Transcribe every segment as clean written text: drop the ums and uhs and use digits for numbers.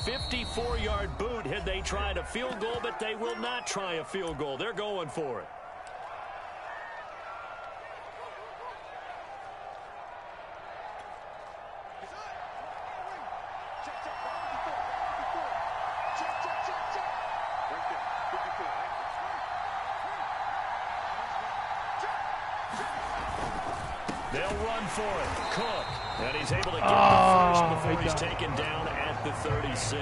54-yard boot had they tried a field goal, but they will not try a field goal. They're going for it. They'll run for it. Cook. And he's able to get the first before he's taken down at the 36.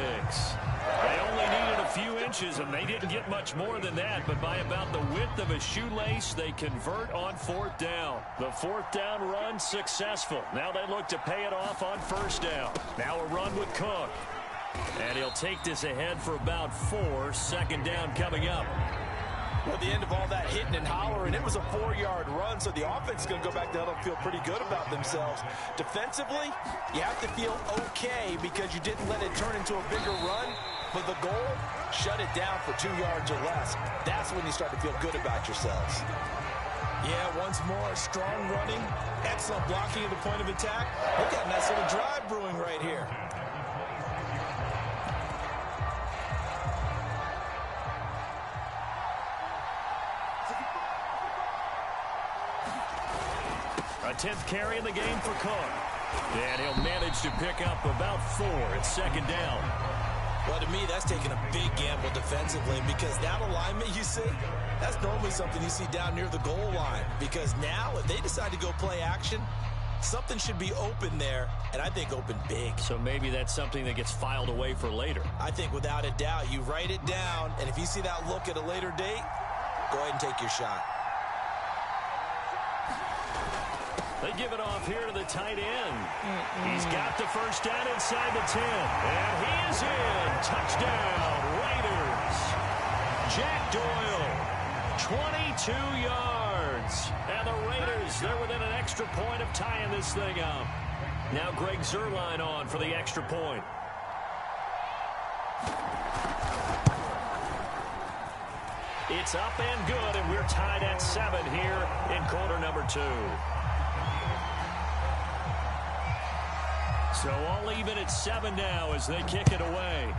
They only needed a few inches, and they didn't get much more than that. But by about the width of a shoelace, they convert on fourth down. The fourth down run successful. Now they look to pay it off on first down. Now a run with Cook. And he'll take this ahead for about 4. Second down coming up. Well, at the end of all that hitting and hollering, it was a 4-yard run, so the offense is going to go back down and feel pretty good about themselves. Defensively, you have to feel okay because you didn't let it turn into a bigger run, but the goal, shut it down for 2 yards or less. That's when you start to feel good about yourselves. Yeah, once more, strong running, excellent blocking at the point of attack. Look at a nice little drive brewing right here. A 10th carry in the game for Cook. And he'll manage to pick up about 4 at second down. Well, to me, that's taking a big gamble defensively because that alignment you see, that's normally something you see down near the goal line. Because now, if they decide to go play action, something should be open there, and I think open big. So maybe that's something that gets filed away for later. I think without a doubt, you write it down, and if you see that look at a later date, go ahead and take your shot. They give it off here to the tight end. He's got the first down inside the 10. And he is in. Touchdown, Raiders. Jack Doyle, 22 yards. And the Raiders, they're within an extra point of tying this thing up. Now Greg Zuerlein on for the extra point. It's up and good, and we're tied at 7 here in quarter number 2. So all even at 7 now as they kick it away.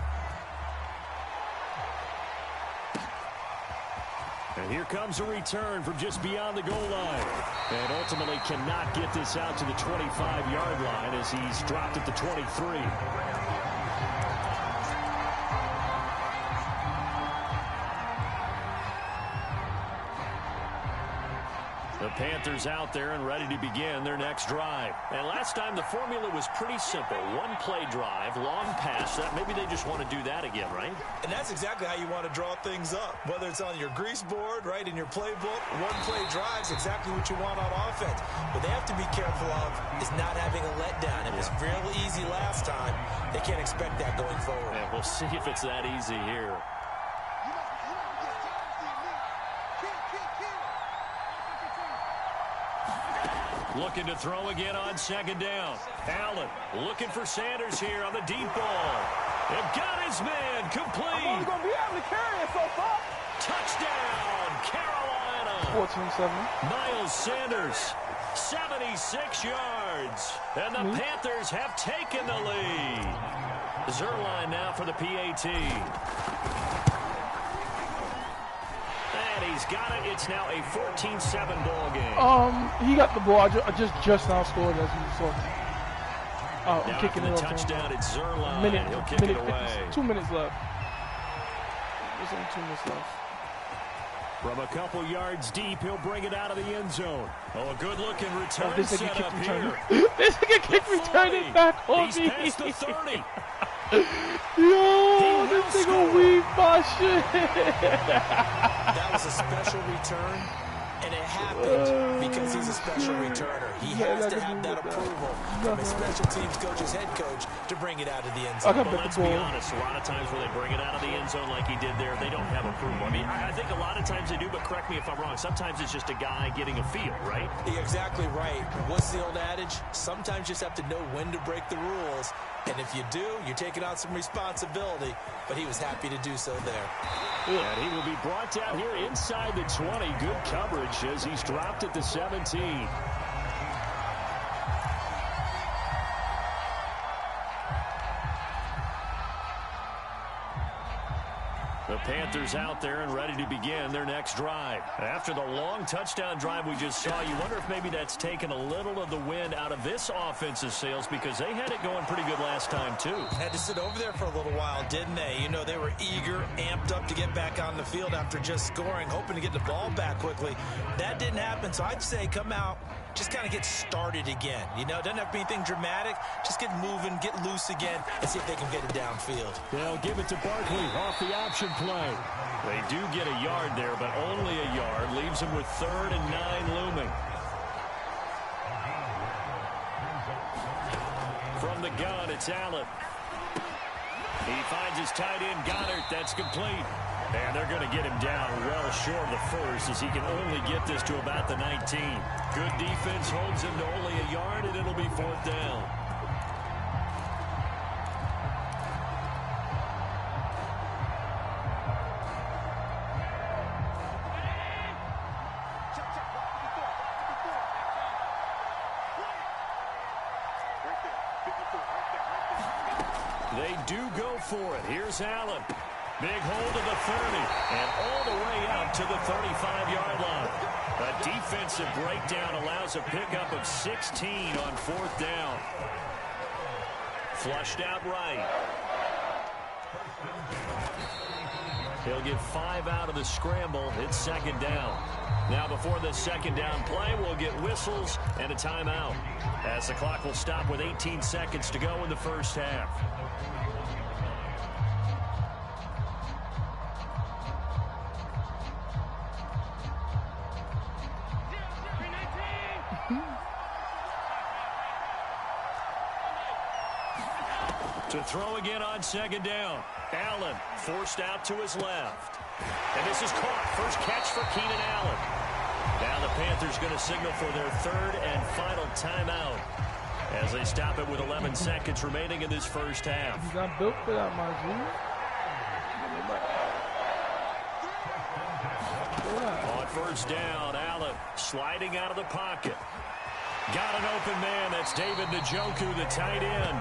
And here comes a return from just beyond the goal line. And ultimately cannot get this out to the 25-yard line as he's dropped at the 23. The Panthers out there and ready to begin their next drive. And last time the formula was pretty simple. One play drive, long pass. Maybe they just want to do that again, right? And that's exactly how you want to draw things up. Whether it's on your grease board, right, in your playbook, one play drive is exactly what you want on offense. What they have to be careful of is not having a letdown. It was real easy last time. They can't expect that going forward. Yeah, we'll see if it's that easy here. Looking to throw again on second down. Allen looking for Sanders here on the deep ball. They've got his man complete. I'm only going to be able to carry it so far. Touchdown, Carolina. 14-7. Miles Sanders, 76 yards. And the Panthers have taken the lead. Zuerlein now for the PAT. And he's got it. It's now a 14-7 ball game. He got the ball. I just now scored as you saw. Now kicking the it touchdown, it's Zuerlein. He'll kick it away. 2 minutes left. There's only 2 minutes left. From a couple yards deep, he'll bring it out of the end zone. Oh, a good-looking return this set up here. This nigga kick return it back on He's me. past the 30. Yo, this nigga weave my shit. That was a special return, and it happened because he's a special returner. He has to have that approval from his special teams coach's head coach to bring it out of the end zone. Well, let's be honest, a lot of times when they bring it out of the end zone like he did there, they don't have approval. I mean, I think a lot of times they do, but correct me if I'm wrong. Sometimes it's just a guy getting a feel, right? You're exactly right. What's the old adage? Sometimes you just have to know when to break the rules. And if you do, you're taking on some responsibility. But he was happy to do so there. And he will be brought down here inside the 20. Good coverage as he's dropped at the 17. The Panthers out there and ready to begin their next drive. After the long touchdown drive we just saw, you wonder if maybe that's taken a little of the wind out of this offense's sails, because they had it going pretty good last time too. Had to sit over there for a little while, didn't they? You know, they were eager, amped up to get back on the field after just scoring, hoping to get the ball back quickly. That didn't happen, so I'd say come out, just kind of get started again. You know, it doesn't have to be anything dramatic. Just get moving, get loose again, and see if they can get it downfield. They'll give it to Barkley off the option play. They do get a yard there, but only a yard. Leaves them with 3rd and 9 looming. From the gun, it's Allen. He finds his tight end, Goddard. That's complete. And they're going to get him down well short of the first, as he can only get this to about the 19. Good defense holds him to only a yard, and it'll be 4th down. They do go for it. Here's Allen. Big hold of the 30, and all the way out to the 35-yard line. A defensive breakdown allows a pickup of 16 on 4th down. Flushed out right. He'll get 5 out of the scramble. It's 2nd down. Now before the 2nd down play, we'll get whistles and a timeout, as the clock will stop with 18 seconds to go in the first half. To throw again on 2nd down. Allen forced out to his left. And this is caught. First catch for Keenan Allen. Now the Panthers going to signal for their 3rd and final timeout, as they stop it with 11 seconds remaining in this first half. He's not built for that, Margie. On 1st down, Allen sliding out of the pocket. Got an open man. That's David Njoku, the tight end.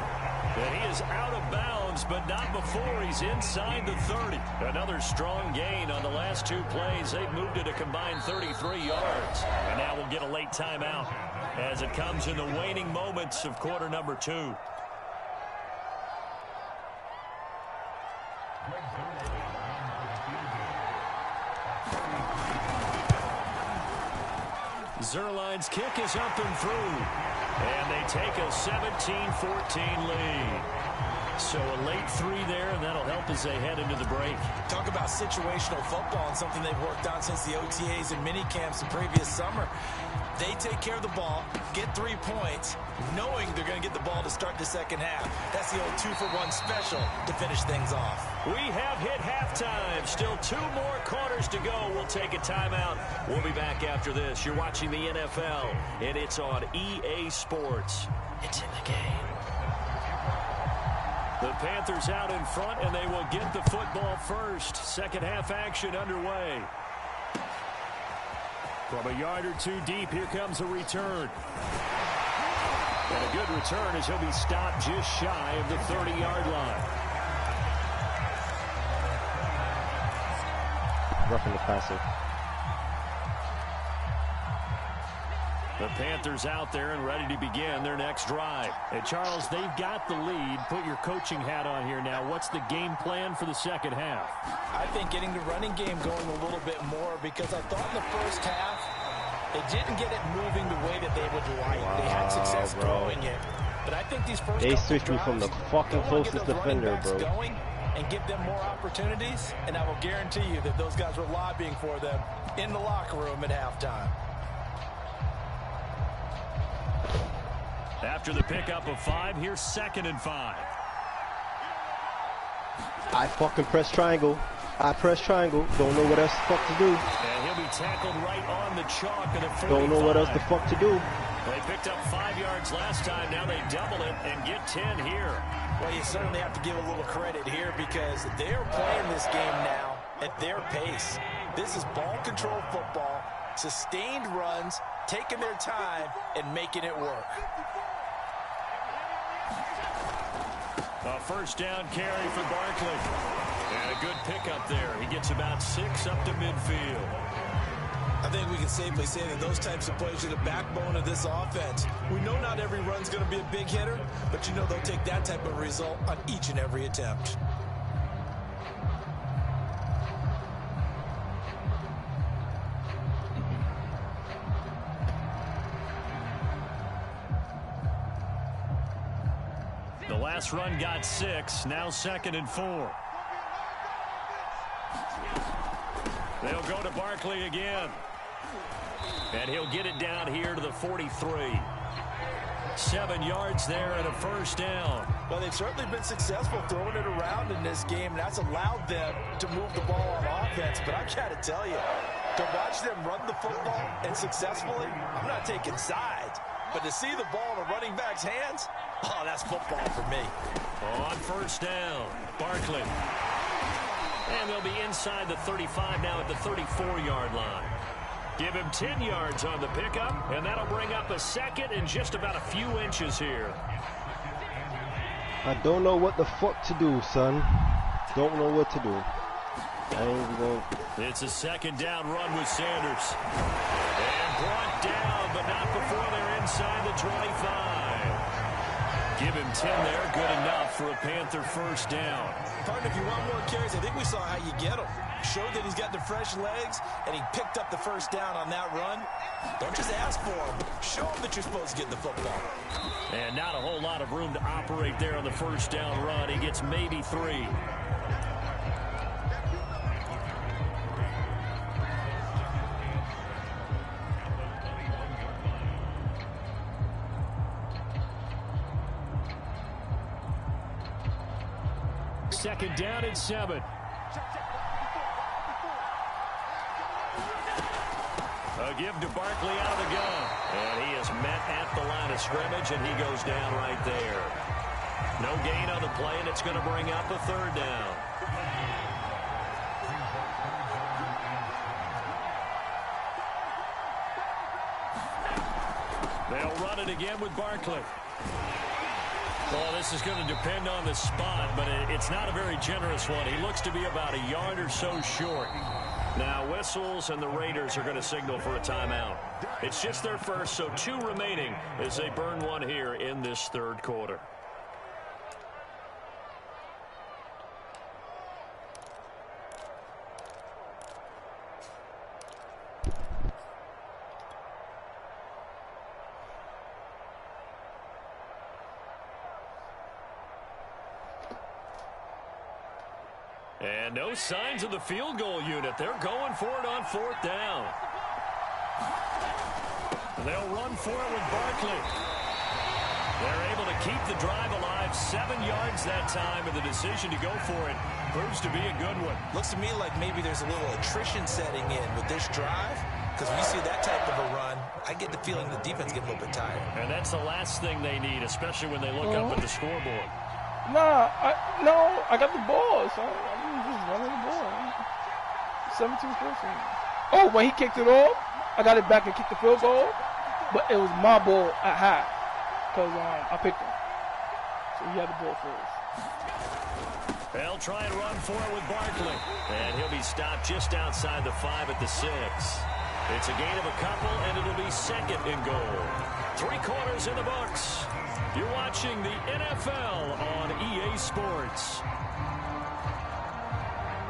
And he is out of bounds, but not before he's inside the 30. Another strong gain on the last 2 plays. They've moved it a combined 33 yards. And now we'll get a late timeout as it comes in the waning moments of quarter number 2. Zerline's kick is up and through. And they take a 17-14 lead. So a late 3 there, and that'll help as they head into the break. Talk about situational football and something they've worked on since the OTAs and mini camps the previous summer. They take care of the ball, get 3 points, knowing they're going to get the ball to start the second half. That's the old 2-for-1 special to finish things off. We have hit halftime. Still 2 more quarters to go. We'll take a timeout. We'll be back after this. You're watching the NFL, and it's on EA Sports. It's in the game. The Panthers out in front, and they will get the football first. Second half action underway. From a yard or 2 deep, here comes a return. And a good return as he'll be stopped just shy of the 30-yard line. Roughing the passer. The Panthers out there and ready to begin their next drive. And Charles, they've got the lead. Put your coaching hat on here now. What's the game plan for the second half? I think getting the running game going a little bit more, because I thought in the first half they didn't get it moving the way that they would like. Wow, they had success throwing it. But I think these first they couple switched me drives, from the fucking closest defender, bro. Going and give them more opportunities, and I will guarantee you that those guys were lobbying for them in the locker room at halftime. After the pickup of 5, here's 2nd and 5. I fucking press triangle. I press triangle. Don't know what else the fuck to do. And he'll be tackled right on the chalk of the 45. Don't know what else the fuck to do. They picked up 5 yards last time. Now they double it and get 10 here. Well, you certainly have to give a little credit here, because they're playing this game now at their pace. This is ball control football, sustained runs, taking their time and making it work. A first down carry for Barkley. And a good pickup there. He gets about 6 up to midfield. I think we can safely say that those types of plays are the backbone of this offense. We know not every run's going to be a big hitter, but you know they'll take that type of result on each and every attempt. The last run got 6, now 2nd and 4. They'll go to Barkley again. And he'll get it down here to the 43. 7 yards there and a first down. Well, they've certainly been successful throwing it around in this game, and that's allowed them to move the ball on offense. But I've got to tell you, to watch them run the football and successfully, I'm not taking sides. But to see the ball in a running back's hands, oh, that's football for me. On first down, Barkley. And they'll be inside the 35 now at the 34-yard line. Give him 10 yards on the pickup, and that'll bring up a 2nd and just about a few inches here. I don't know what the fuck to do, son. Don't know what to do. I ain't even going. It's a 2nd down run with Sanders. And brought down, but not before they're inside the 25. Give him 10 there, good enough for a Panther first down. Partner, if you want more carries, I think we saw how you get them. Showed that he's got the fresh legs, and he picked up the first down on that run. Don't just ask for him. Show him that you're supposed to get the football. And not a whole lot of room to operate there on the first down run. He gets maybe 3. Second down and 7. A give to Barkley out of the gun. And he is met at the line of scrimmage, and he goes down right there. No gain on the play, and it's going to bring up a 3rd down. They'll run it again with Barkley. Well, this is going to depend on the spot, but it's not a very generous one. He looks to be about a yard or so short. Now, whistles, and the Raiders are going to signal for a timeout. It's just their first, so 2 remaining as they burn one here in this 3rd quarter. And no signs of the field goal unit. They're going for it on 4th down. They'll run for it with Barkley. They're able to keep the drive alive. 7 yards that time, and the decision to go for it proves to be a good one. Looks to me like maybe there's a little attrition setting in with this drive, because when you see that type of a run, I get the feeling the defense gets a little bit tired. And that's the last thing they need, especially when they look up at the scoreboard. Nah, I got the ball, so I'm just running the ball. 17-14. Oh, when he kicked it off, I got it back and kicked the field goal, but it was my ball at half because I picked him. So he had the ball first. They'll try and run for it with Barkley. And he'll be stopped just outside the 5 at the 6. It's a gain of a couple, and it'll be 2nd and goal. 3 quarters in the books. You're watching the NFL on EA Sports.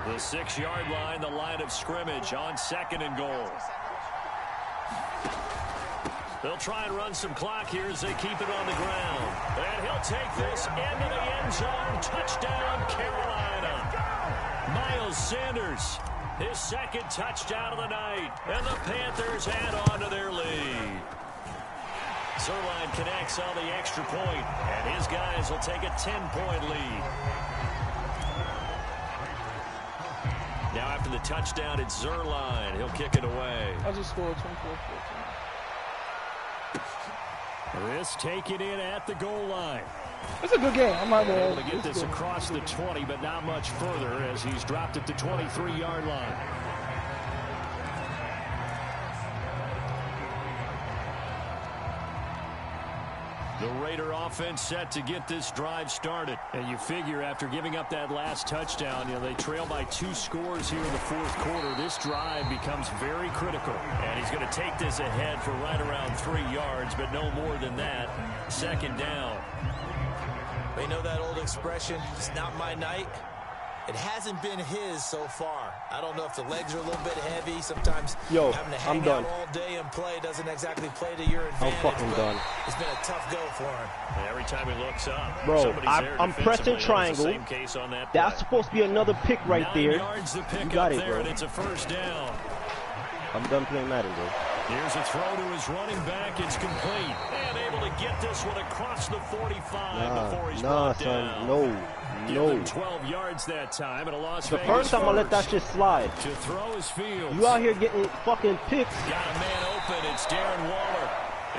The 6-yard line, the line of scrimmage on 2nd and goal. They'll try and run some clock here as they keep it on the ground. And he'll take this into the end zone. Touchdown, Carolina. Miles Sanders, his 2nd touchdown of the night. And the Panthers add on to their lead. Zerline connects on the extra point, and his guys will take a 10-point lead. Now after the touchdown, it's Zerline. He'll kick it away. I just scored 24-14. This taken in at the goal line. It's a good game. I'm not able to get this across the 20, but not much further as he's dropped at the 23-yard line. The Raider offense set to get this drive started. And you figure after giving up that last touchdown, they trail by 2 scores here in the fourth quarter. This drive becomes very critical. And he's going to take this ahead for right around 3 yards, but no more than that. Second down. They know that old expression, it's not my night. It hasn't been his so far. I don't know if the legs are a little bit heavy. Sometimes having to hang out all day and play doesn't exactly play to your advantage. I'm fucking done. It's been a tough go for him. And every time he looks up, bro, I'm pressing triangle. That's supposed to be another pick right there. You got it, bro. And it's a first down. I'm done playing Madden, bro. Here's a throw to his running back. It's complete. And able to get this one across the 45 before he's brought down. No. 12 yards that time and a loss. The first time I let that shit slide. To throw his field. You out here getting fucking picks. Got a man open. It's Darren Waller.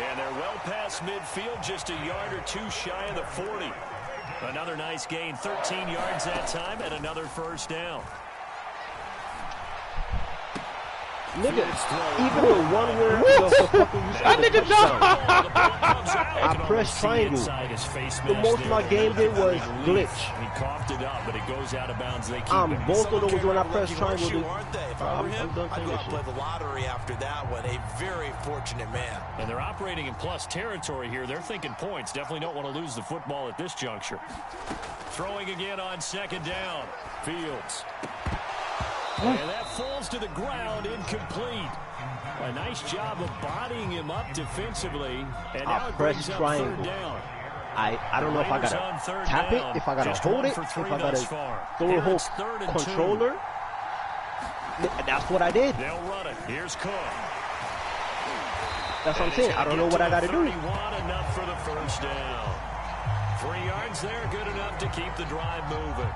And they're well past midfield, just a yard or 2 shy of the 40. Another nice gain, 13 yards that time, and another first down. Nigga, even the one where I pressed triangle. The most my game did was glitch. He coughed it up, but it goes out of bounds. They keep it. Both of those when I pressed triangle. Dude. I'm done playing this shit. Play the lottery after that one. A very fortunate man. And they're operating in plus territory here. They're thinking points. Definitely don't want to lose the football at this juncture. Throwing again on second down. Fields. And that falls to the ground, incomplete. A nice job of bodying him up defensively. And now it brings up third down. I don't know if I gotta tap it, if I gotta hold it, if I gotta throw a whole controller. That's what I did. They'll run it. Here's Cook. That's what I'm saying. I don't know what I gotta do. 31 enough for the first down. 3 yards there, good enough to keep the drive moving.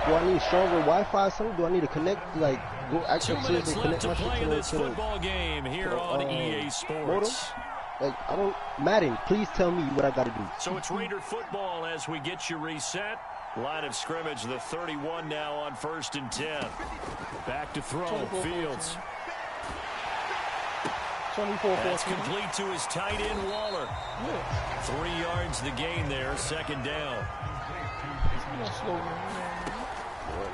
Do I need stronger Wi-Fi or something? Do I need to connect, like, go actually 2 minutes seriously left connect to my play shit to this football game here on EA Sports. Modem? Like, I don't, Madden, please tell me what I gotta do. So it's Raider football as we get you reset. Line of scrimmage, the 31 now on 1st and 10. Back to throw, Fields. 24. That's complete to his tight end, Waller. 3 yards the gain there, second down.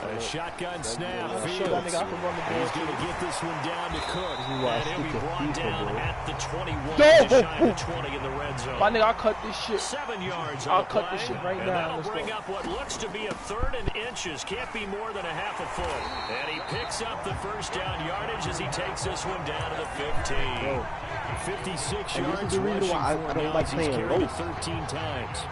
A shotgun snap. Fields. He's going to get this one down to Cook. And he'll be brought down at the 21. Just shy of 20 in the red zone. My nigga, I'll cut this shit. 7 yards. I'll cut this shit right and now. That'll bring up what looks to be a 3rd and inches. Can't be more than a half a foot. And he picks up the first down yardage as he takes this one down to the 15. 56 yards. This is the reason why I don't like playing low. 13 times.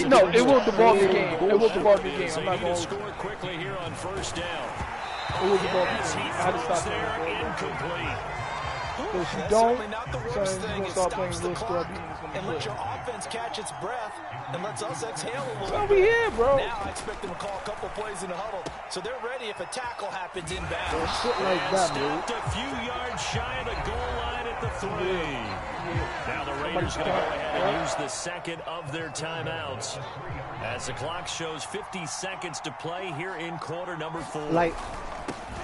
No, it will devolve the game. It will devolve the game. I'm not going to score quickly here on first down. It will devolve the game. I had to stop there, incomplete. If you don't, so you're going to start playing real scrubby. And let your offense catch its breath and lets us exhale a little bit. Over here, bro. Now I expect them to call a couple plays in the huddle, so they're ready if a tackle happens inbound. Shit like that, stopped a few yards shy of the goal line at the 3. Now the Raiders going to go ahead and use the second of their timeouts as the clock shows 50 seconds to play here in quarter number 4. Like,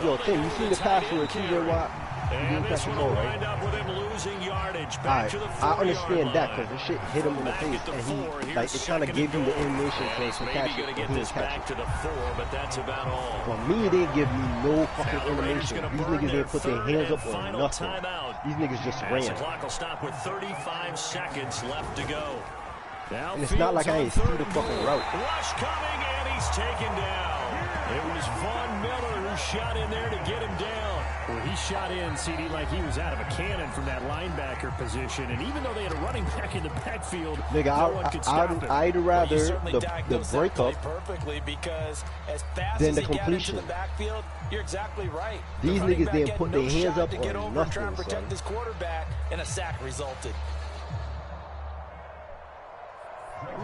yo, Tim, you seen the pass where TJ Watt? And this one will wind up with him losing yardage. Back to the 4-yard I understand that line. because the shit hit him in the face, and he, like, it kind of gave him the animation for him to catch it. Get this back to the 4, but that's about all. For me, they didn't give me no fucking animation. These niggas didn't put their hands up or nothing. These niggas just ran. The clock will stop with 35 seconds left to go. Now and it's not like I ain't see the fucking route. Rush coming, and he's taken down. It was Von Miller who shot in there to get him down. Well, he shot in, CD, like he was out of a cannon from that linebacker position. And even though they had a running back in the backfield, nigga, no one could stop him. I'd rather the breakup perfectly because as fast than as the he completion. got into the backfield, you're exactly right. These niggas didn't put their hands up to or get over nothing, and try and protect son. this quarterback, and a sack resulted.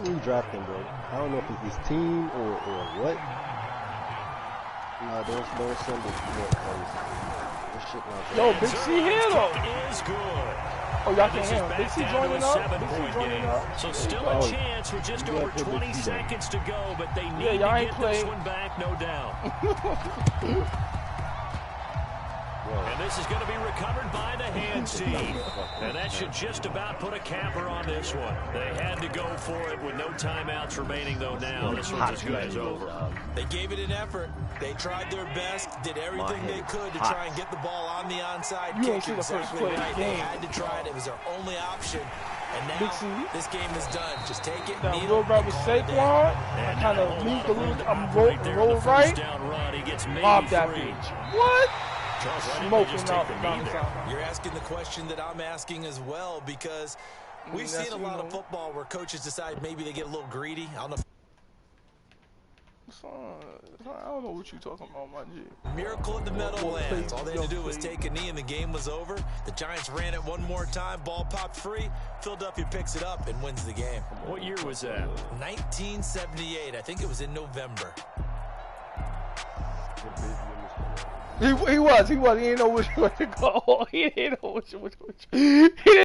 Who you drafting, bro? I don't know if it's his team or what. Nah, don't send it. Yo, Big C here though. Is good. Oh, y'all can't hear him. Big C joining up. Big C joining up. So still a chance with just over 20 seconds to go, but they need to get this one back, no doubt. And this is going to be recovered by the hands team. And that should just about put a capper on this one. They had to go for it with no timeouts remaining, though, now. This one's as good as over. They gave it an effort. They tried their best, did everything they could to try and get the ball on the onside kick. Exactly right. They had to try it. It was their only option. And now this game is done. Just take it. Now, roll right with Saquon. I kind of moved a little. I'm roll right. Lob that bitch. What? Smoking out down the sideline. You're asking the question that I'm asking as well, because we've seen a lot of football where coaches decide maybe they get a little greedy. I don't know. I don't know what you're talking about, my G. Miracle at the Meadowlands. All they had to do was take a knee and the game was over. The Giants ran it one more time. Ball popped free. Philadelphia picks it up and wins the game. What year was that? 1978. I think it was in November. He was. He didn't know which way to go. He didn't know which. He didn't